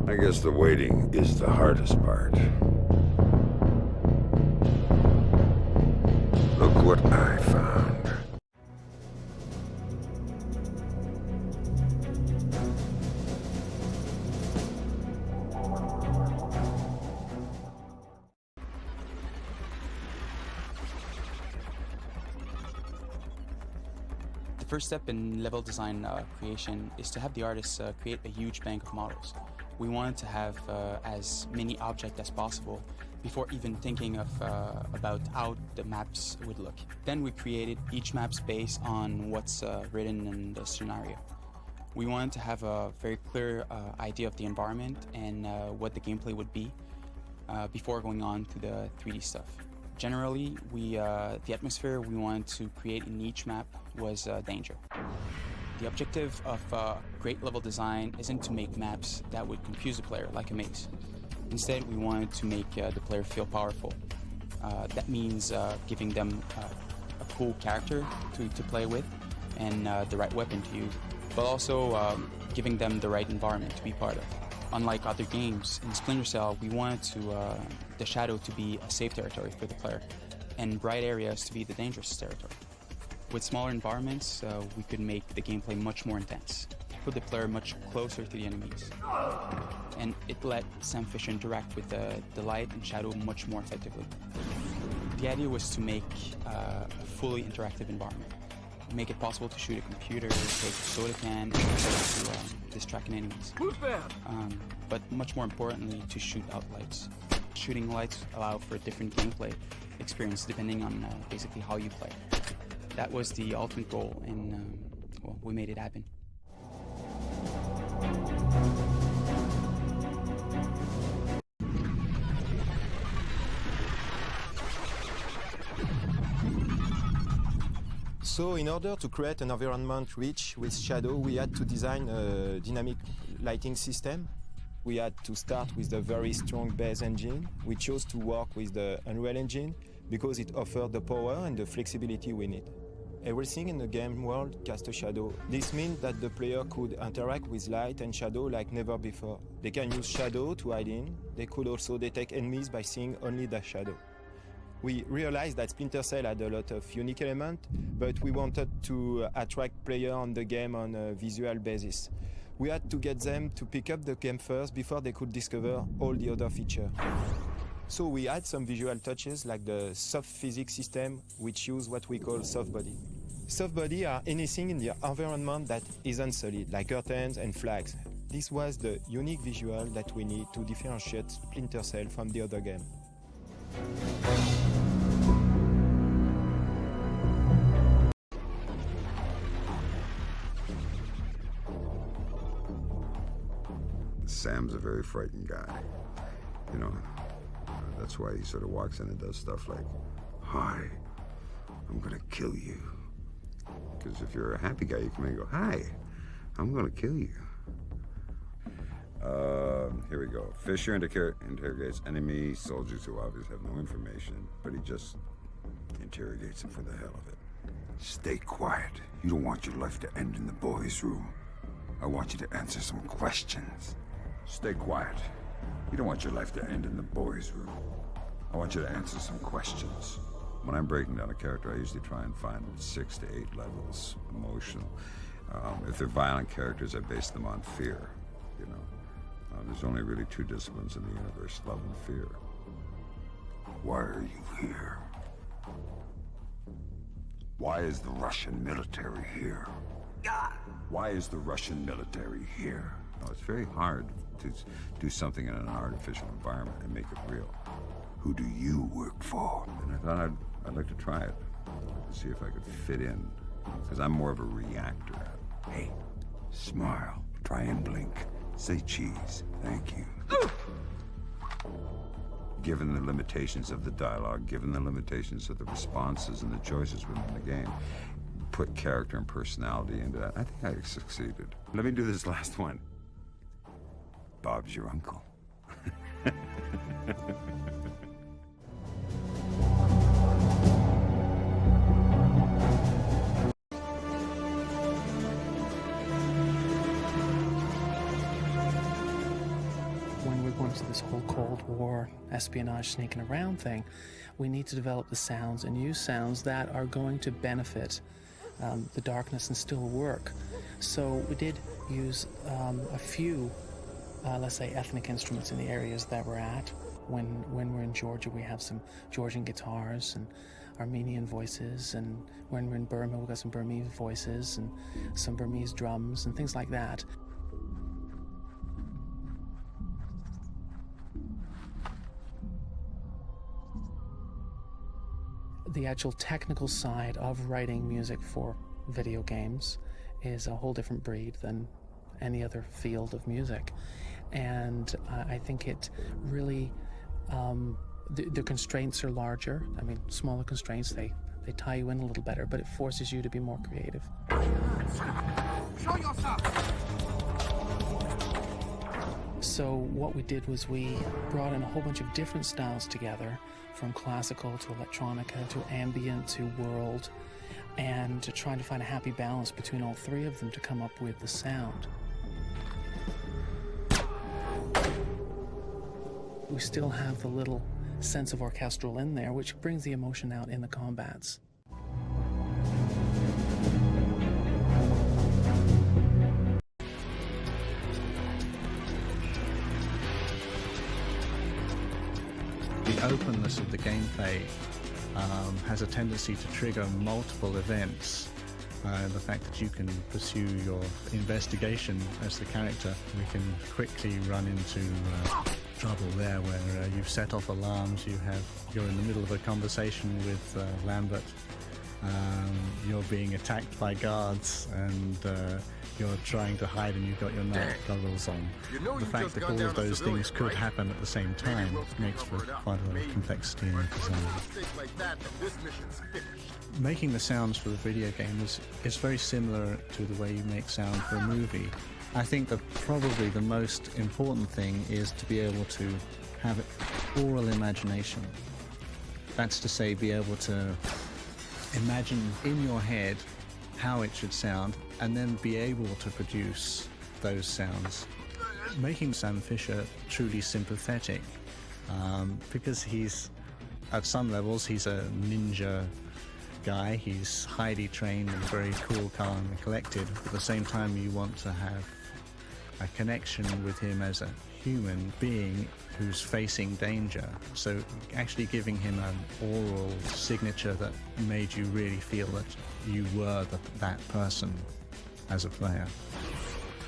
I guess the waiting is the hardest part. Look what I found. The first step in level design creation is to have the artists create a huge bank of models. We wanted to have as many objects as possible before even thinking of about how the maps would look. Then we created each map's based on what's written in the scenario. We wanted to have a very clear idea of the environment and what the gameplay would be before going on to the 3D stuff. Generally, the atmosphere we wanted to create in each map was danger. The objective of great level design isn't to make maps that would confuse the player like a maze. Instead, we wanted to make the player feel powerful. That means giving them a cool character to play with and the right weapon to use, but also giving them the right environment to be part of. Unlike other games, in Splinter Cell, we wanted the shadow to be a safe territory for the player, and bright areas to be the dangerous territory. With smaller environments, we could make the gameplay much more intense, put the player much closer to the enemies, and it let Sam Fisher interact with the light and shadow much more effectively. The idea was to make a fully interactive environment, make it possible to shoot a computer, take a soda can, and to distract enemies. But much more importantly, to shoot out lights. Shooting lights allow for a different gameplay experience depending on basically how you play. That was the ultimate goal, and well, we made it happen. So in order to create an environment rich with shadow, we had to design a dynamic lighting system. We had to start with a very strong base engine. We chose to work with the Unreal Engine because it offered the power and the flexibility we need. Everything in the game world casts a shadow. This means that the player could interact with light and shadow like never before. They can use shadow to hide in. They could also detect enemies by seeing only the shadow. We realized that Splinter Cell had a lot of unique elements, but we wanted to attract players on the game on a visual basis. We had to get them to pick up the game first before they could discover all the other features. So we had some visual touches like the soft physics system, which use what we call soft body. Soft body are anything in the environment that isn't solid, like curtains and flags. This was the unique visual that we need to differentiate Splinter Cell from the other game. Sam's a very frightened guy. You know, that's why he sort of walks in and does stuff like, "Hi, I'm gonna kill you." Because if you're a happy guy, you come in and go, "Hi, I'm gonna kill you." Here we go. Fisher interrogates enemy soldiers who obviously have no information, but he just interrogates them for the hell of it. "Stay quiet. You don't want your life to end in the boys' room. I want you to answer some questions." "Stay quiet. You don't want your life to end in the boys' room. I want you to answer some questions." When I'm breaking down a character, I usually try and find 6 to 8 levels. Emotional. If they're violent characters, I base them on fear, you know. There's only really 2 disciplines in the universe, love and fear. "Why are you here? Why is the Russian military here? Why is the Russian military here?" No, it's very hard to do something in an artificial environment and make it real. "Who do you work for?" And I thought I'd like to try it, to see if I could fit in, because I'm more of a reactor. "Hey, smile, try and blink, say cheese, thank you." Given the limitations of the dialogue, given the limitations of the responses and the choices within the game, put character and personality into that. I think I succeeded. Let me do this last one. "Bob's your uncle." going to this whole Cold War espionage sneaking around thing, we need to develop the sounds and use sounds that are going to benefit the darkness and still work. So we did use a few, let's say, ethnic instruments in the areas that we're at. When we're in Georgia, we have some Georgian guitars and Armenian voices, and when we're in Burma, we've got some Burmese voices and some Burmese drums and things like that. The actual technical side of writing music for video games is a whole different breed than any other field of music. And I think it really, the constraints are larger. I mean, smaller constraints, they tie you in a little better, but it forces you to be more creative. Show yourself! So what we did was we brought in a whole bunch of different styles together, from classical to electronica to ambient to world, and trying to find a happy balance between all three of them to come up with the sound. We still have the little sense of orchestral in there, which brings the emotion out in the combats. The openness of the gameplay has a tendency to trigger multiple events. The fact that you can pursue your investigation as the character, we can quickly run into trouble there where you've set off alarms, you're in the middle of a conversation with Lambert, you're being attacked by guards, and you're trying to hide and you've got your night goggles on. The fact that all of those things could happen at the same time makes for quite a lot of complexity in the design. Making the sounds for the video game is very similar to the way you make sound for a movie. I think that probably the most important thing is to be able to have oral imagination. That's to say, be able to imagine in your head how it should sound, and then be able to produce those sounds. Making Sam Fisher truly sympathetic, because at some levels, he's a ninja guy. He's highly trained and very cool, calm, and collected. At the same time, you want to have a connection with him as a human being who's facing danger. So actually giving him an oral signature that made you really feel that you were that person as a player.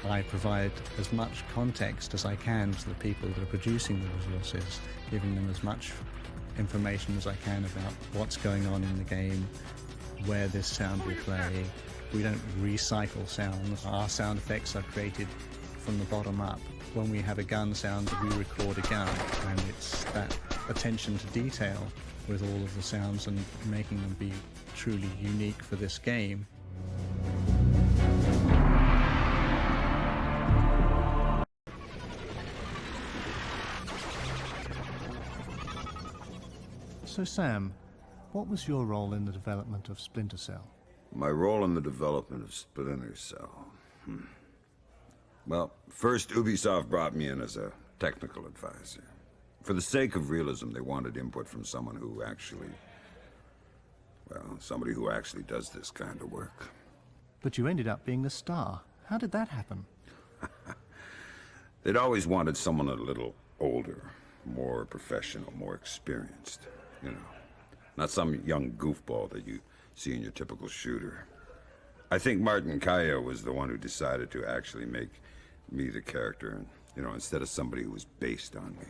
I provide as much context as I can to the people that are producing the resources, giving them as much information as I can about what's going on in the game, where this sound will play. We don't recycle sounds. Our sound effects are created from the bottom up. When we have a gun sound, we record a gun, and it's that attention to detail with all of the sounds and making them be truly unique for this game. So Sam, what was your role in the development of Splinter Cell? My role in the development of Splinter Cell? Well, first Ubisoft brought me in as a technical advisor. For the sake of realism, they wanted input from someone who actually, somebody who actually does this kind of work. But you ended up being the star. How did that happen? They'd always wanted someone a little older, more professional, more experienced, you know. Not some young goofball that you see in your typical shooter. I think Martin Kaya was the one who decided to actually make me the character, instead of somebody who was based on me.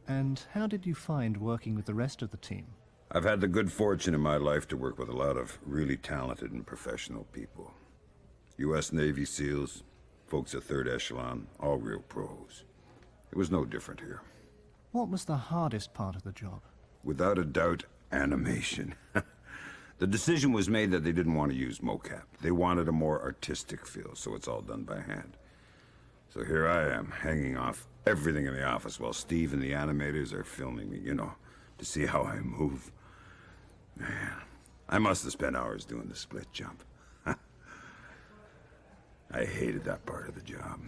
And how did you find working with the rest of the team? I've had the good fortune in my life to work with a lot of really talented and professional people. U.S. Navy SEALs, folks at Third Echelon, all real pros. It was no different here. What was the hardest part of the job? Without a doubt, animation. The decision was made that they didn't want to use mocap. They wanted a more artistic feel, so it's all done by hand. So here I am, hanging off everything in the office while Steve and the animators are filming me, to see how I move. Man, I must have spent hours doing the split jump. I hated that part of the job.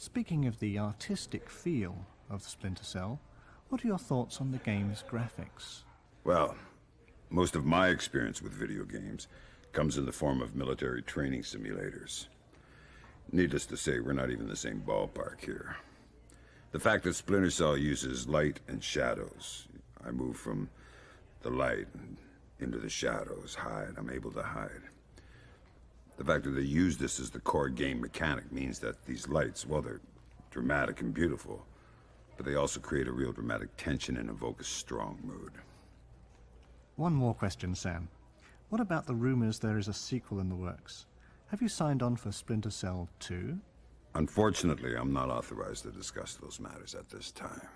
Speaking of the artistic feel of Splinter Cell, what are your thoughts on the game's graphics? Well, most of my experience with video games comes in the form of military training simulators. Needless to say, we're not even the same ballpark here. The fact that Splinter Cell uses light and shadows, I move from the light into the shadows, I'm able to hide. The fact that they use this as the core game mechanic means that these lights, well, they're dramatic and beautiful, but they also create a real dramatic tension and evoke a strong mood. One more question, Sam. What about the rumors there is a sequel in the works? Have you signed on for Splinter Cell 2? Unfortunately, I'm not authorized to discuss those matters at this time.